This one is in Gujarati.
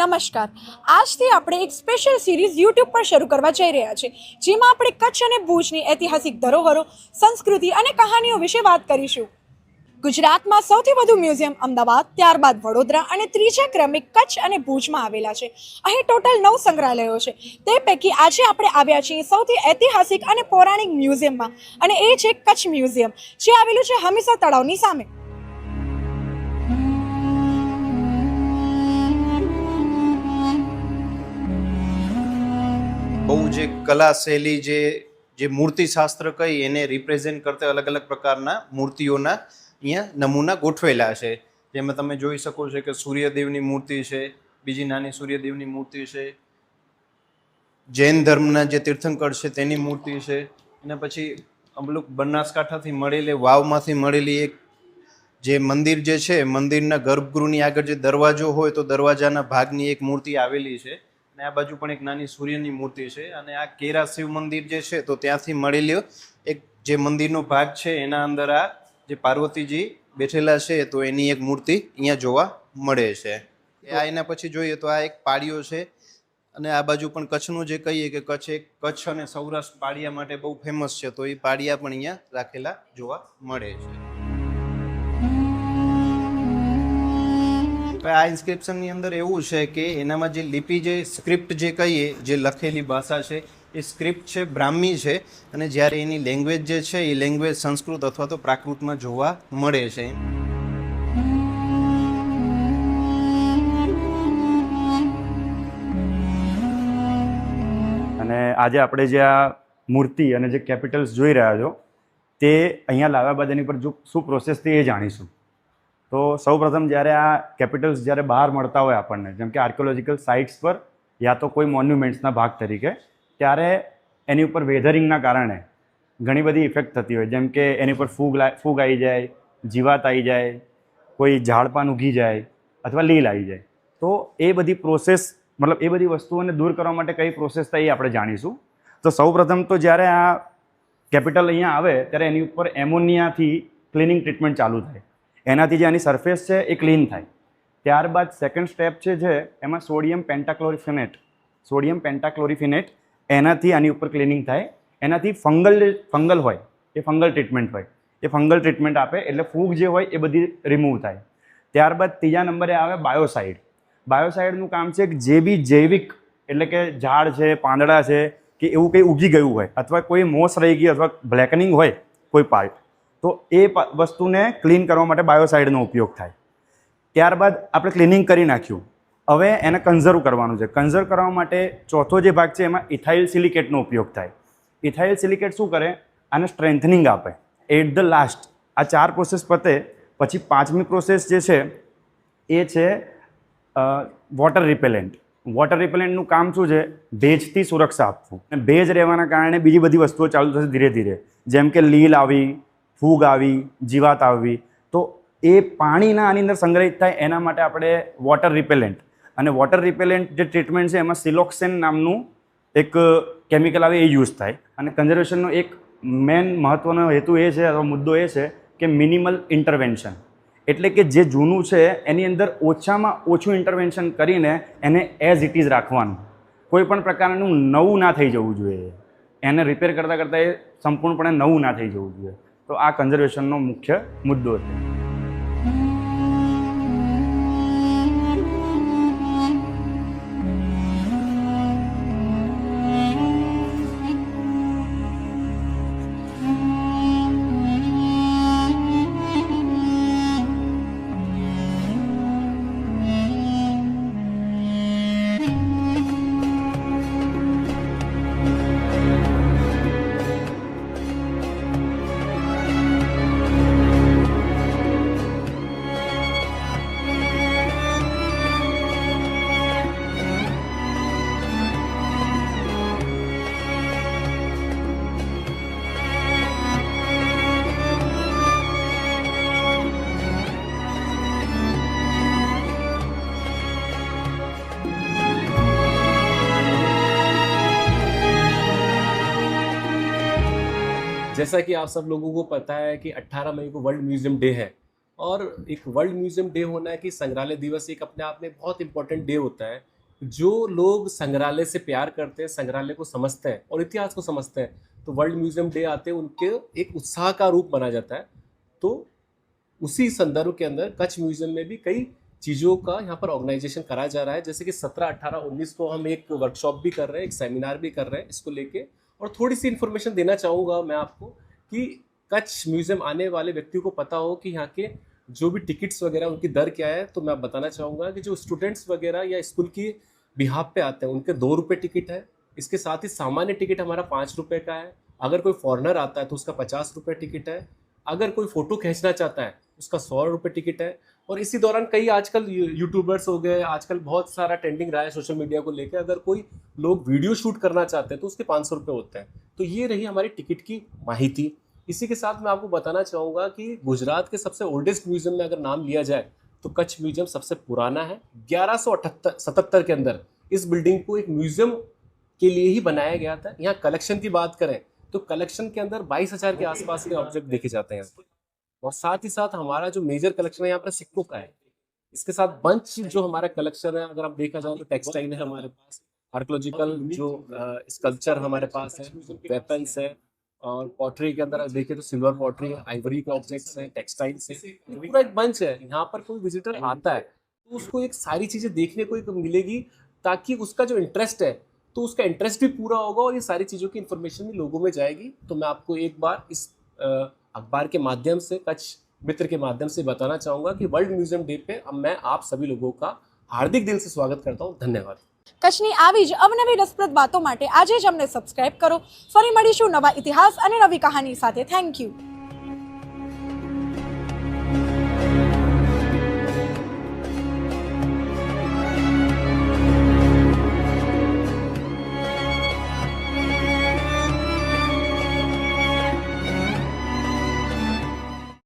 નમસ્કાર. આજથી આપણે એક સ્પેશિયલ સિરીઝ યુટ્યુબ પર શરૂ કરવા જઈ રહ્યા છીએ, જેમાં આપણે કચ્છ અને ભુજની ઐતિહાસિક ધરોહરો, સંસ્કૃતિ અને કહાનીઓ વિશે વાત કરીશું. ગુજરાતમાં સૌથી વધુ મ્યુઝિયમ અમદાવાદ, ત્યારબાદ વડોદરા અને ત્રીજા ક્રમે કચ્છ અને ભુજમાં આવેલા છે. અહીં ટોટલ 9 સંગ્રહાલયો છે. તે પૈકી આજે આપણે આવ્યા છીએ સૌથી ઐતિહાસિક અને પૌરાણિક મ્યુઝિયમમાં, અને એ છે કચ્છ મ્યુઝિયમ, જે આવેલું છે હમીરસર તળાવની સામે. બહુ જે કલા શૈલી જે મૂર્તિશાસ્ત્ર કહી એને રિપ્રેઝેન્ટ કરતા અલગ અલગ પ્રકારના મૂર્તિઓના અહીંયા નમૂના ગોઠવેલા છે. જેમાં તમે જોઈ શકો છો કે સૂર્યદેવની મૂર્તિ છે, બીજી નાની સૂર્યદેવની મૂર્તિ છે, જૈન ધર્મના જે તીર્થંકર છે તેની મૂર્તિ છે, અને પછી અમુક બનાસકાંઠાથી મળેલી વાવમાંથી મળેલી એક જે મંદિર જે છે, મંદિરના ગર્ભગૃહની આગળ જે દરવાજો હોય તો દરવાજાના ભાગની એક મૂર્તિ આવેલી છે. અને આ બાજુ પણ એક નાની સૂર્યની મૂર્તિ છે. અને આ કેરા શિવ મંદિર જે છે તો ત્યાંથી મળેલો એક જે મંદિરનો ભાગ છે એના અંદર આ જે પાર્વતીજી બેઠેલા છે તો એની એક મૂર્તિ અહીંયા જોવા મળે છે. આ એના પછી જોઈએ તો આ એક પાળીઓ છે. અને આ બાજુ પણ કચ્છનું જે કહીએ કે કચ્છ અને સૌરાષ્ટ્ર પાળિયા માટે બહુ ફેમસ છે, તો એ પાળિયા પણ અહીંયા રાખેલા જોવા મળે છે. આ ઇન્સ્ક્રિપ્શનની અંદર એવું છે કે એનામાં જે લિપિ જે સ્ક્રિપ્ટ જે કહીએ જે લખેલી ભાષા છે એ સ્ક્રિપ્ટ છે બ્રાહ્મી છે, અને જ્યારે એની લેંગ્વેજ જે છે એ લેંગ્વેજ સંસ્કૃત અથવા તો પ્રાકૃતમાં જોવા મળે છે. અને આજે આપણે જે આ મૂર્તિ અને જે કેપિટલ્સ જોઈ રહ્યા છો તે અહીંયા લાવ્યા બાદ એની પર શું પ્રોસેસ થઈ એ જાણીશું. તો સૌપ્રથમ જ્યારે આ કેપિટલ્સ જ્યારે બહાર મળતા હોય આપણને, જેમ કે આર્કિયોલોજીકલ સાઇટ્સ પર યા તો કોઈ મોન્યુમેન્ટ્સના ભાગ તરીકે, ત્યારે એની ઉપર વેધરિંગના કારણે ઘણી બધી ઇફેક્ટ થતી હોય. જેમ કે એની ઉપર ફૂગ આવી જાય, જીવાત આવી જાય, કોઈ ઝાડપાન ઉગી જાય અથવા લીલ આવી જાય. તો એ બધી પ્રોસેસ મતલબ એ બધી વસ્તુઓને દૂર કરવા માટે કઈ પ્રોસેસ થાય એ આપણે જાણીશું. તો સૌપ્રથમ તો જ્યારે આ કેપિટલ અહીંયા આવે ત્યારે એની ઉપર એમોનિયાથી ક્લિનિંગ ટ્રીટમેન્ટ ચાલુ થાય. એનાથી જે આની સરફેસ છે એ ક્લીન થાય. ત્યારબાદ સેકન્ડ સ્ટેપ છે એમાં સોડિયમ પેન્ટાક્લોરિફિનેટ એનાથી આની ઉપર ક્લિનિંગ થાય. એનાથી ફંગલ હોય એ ફંગલ ટ્રીટમેન્ટ હોય, એ ફંગલ ટ્રીટમેન્ટ આપે એટલે ફૂગ જે હોય એ બધી રિમૂવ થાય. ત્યારબાદ ત્રીજા નંબરે આવે બાયોસાઇડ. બાયોસાઇડનું કામ છે કે જે બી જૈવિક એટલે કે ઝાડ છે, પાંદડા છે કે એવું કંઈ ઉગી ગયું હોય અથવા કોઈ મોસ રહી ગઈ અથવા બ્લેકનિંગ હોય કોઈ પાર્ટ, તો એ વસ્તુને ક્લીન કરવા માટે બાયોસાઇડનો ઉપયોગ થાય. ત્યારબાદ આપણે ક્લિનિંગ કરી નાખ્યું, હવે એને કન્ઝર્વ કરવાનું છે. કન્ઝર્વ કરવા માટે ચોથો જે ભાગ છે એમાં ઇથાઇલ સિલિકેટનો ઉપયોગ થાય. ઇથાઇલ સિલિકેટ શું કરે? આને સ્ટ્રેન્થનિંગ આપે. એટ ધ લાસ્ટ આ 4 પ્રોસેસ પતે પછી 5મી પ્રોસેસ જે છે એ છે વોટર રિપેલેન્ટ. વોટર રિપેલેન્ટનું કામ શું છે? ભેજથી સુરક્ષા આપવું. અને ભેજ રહેવાના કારણે બીજી બધી વસ્તુઓ ચાલુ થશે ધીરે ધીરે, જેમ કે લીલ આવી, ફૂગ આવી, જીવાત આવવી. તો એ પાણીના આની અંદર સંગ્રહિત થાય એના માટે આપણે વોટર રિપેલેન્ટ, અને વોટર રિપેલેન્ટ જે ટ્રીટમેન્ટ છે એમાં સિલોક્સેન નામનું એક કેમિકલ આવે એ યુઝ થાય. અને કન્ઝર્વેશનનો એક મેન મહત્ત્વનો હેતુ એ છે અથવા મુદ્દો એ છે કે મિનિમલ ઇન્ટરવેન્શન, એટલે કે જે જૂનું છે એની અંદર ઓછામાં ઓછું ઇન્ટરવેન્શન કરીને એને એઝ ઇટ ઇઝ રાખવાનું. કોઈ પણ પ્રકારનું નવું ના થઈ જવું જોઈએ. એને રિપેર કરતાં કરતાં એ સંપૂર્ણપણે નવું ના થઈ જવું જોઈએ. તો આ કન્ઝર્વેશનનો મુખ્ય મુદ્દો છે. जैसा कि आप सब लोगों को पता है कि 18 मई को वर्ल्ड म्यूजियम डे है, और एक वर्ल्ड म्यूजियम डे होना है कि संग्रहालय दिवस एक अपने आप में बहुत इंपॉर्टेंट डे होता है। जो लोग संग्रहालय से प्यार करते हैं, संग्रहालय को समझते हैं और इतिहास को समझते हैं, तो वर्ल्ड म्यूजियम डे आते हैं उनके एक उत्साह का रूप बना जाता है। तो उसी संदर्भ के अंदर कच्छ म्यूजियम में भी कई चीज़ों का यहाँ पर ऑर्गेनाइजेशन करा जा रहा है, जैसे कि 17, 18, 19 को हम एक वर्कशॉप भी कर रहे हैं, एक सेमिनार भी कर रहे हैं इसको लेके। और थोड़ी सी इन्फॉर्मेशन देना चाहूँगा मैं आपको कि कच्छ म्यूजियम आने वाले व्यक्तियों को पता हो कि यहाँ के जो भी टिकट्स वगैरह उनकी दर क्या है। तो मैं बताना चाहूँगा कि जो स्टूडेंट्स वगैरह या स्कूल की बिहाफ पे आते हैं उनके 2 रुपये टिकट है। इसके साथ ही सामान्य टिकट हमारा 5 रुपये का है। अगर कोई फॉरेनर आता है तो उसका 50 रुपये टिकट है। अगर कोई फोटो खींचना चाहता है उसका 100 रुपये टिकट है। और इसी दौरान कई आजकल यूट्यूबर्स हो गए, आजकल बहुत सारा ट्रेंडिंग रहा है सोशल मीडिया को लेकर, अगर कोई लोग वीडियो शूट करना चाहते हैं तो उसके 500 रुपये होते हैं। तो ये रही हमारी टिकट की माहिती। इसी के साथ मैं आपको बताना चाहूँगा कि गुजरात के सबसे ओल्डेस्ट म्यूजियम में अगर नाम लिया जाए तो कच्छ म्यूजियम सबसे पुराना है। 1177 के अंदर इस बिल्डिंग को एक म्यूजियम के लिए ही बनाया गया था। यहाँ कलेक्शन की बात करें तो कलेक्शन के अंदर 22,000 के आसपास के ऑब्जेक्ट देखे जाते हैं। और साथ ही साथ हमारा जो मेजर कलेक्शन है यहाँ पर सिक्कों का है। इसके साथ बंच जो हमारा कलेक्शन है, अगर आप देखा जाए तो टेक्सटाइल है हमारे पास, आर्कोलॉजिकल जो स्कल्पचर हमारे पास है, वेपन्स है, और पॉटरी के अंदर देखें तो सिल्वर पॉटरी है, आइवरी के ऑब्जेक्ट्स हैं, टेक्सटाइल्स है, पूरा एक बंच है। यहाँ पर कोई विजिटर आता है तो उसको एक सारी चीज़ें देखने को एक मिलेगी, ताकि उसका जो इंटरेस्ट है तो उसका इंटरेस्ट भी पूरा होगा और ये सारी चीज़ों की इन्फॉर्मेशन भी लोगों में जाएगी। तो मैं आपको एक बार इस अखबार के माध्यम से, कच्छ मित्र के माध्यम से बताना चाहूँगा कि वर्ल्ड म्यूजियम डे पे अब मैं आप सभी लोगों का हार्दिक दिल से स्वागत करता हूँ। धन्यवाद। કચ્છની આવી જ અવનવી રસપ્રદ વાતો માટે આજે જ અમને સબસ્ક્રાઇબ કરો. ફરી મળીશું નવા ઇતિહાસ અને નવી કહાની સાથે. Thank you.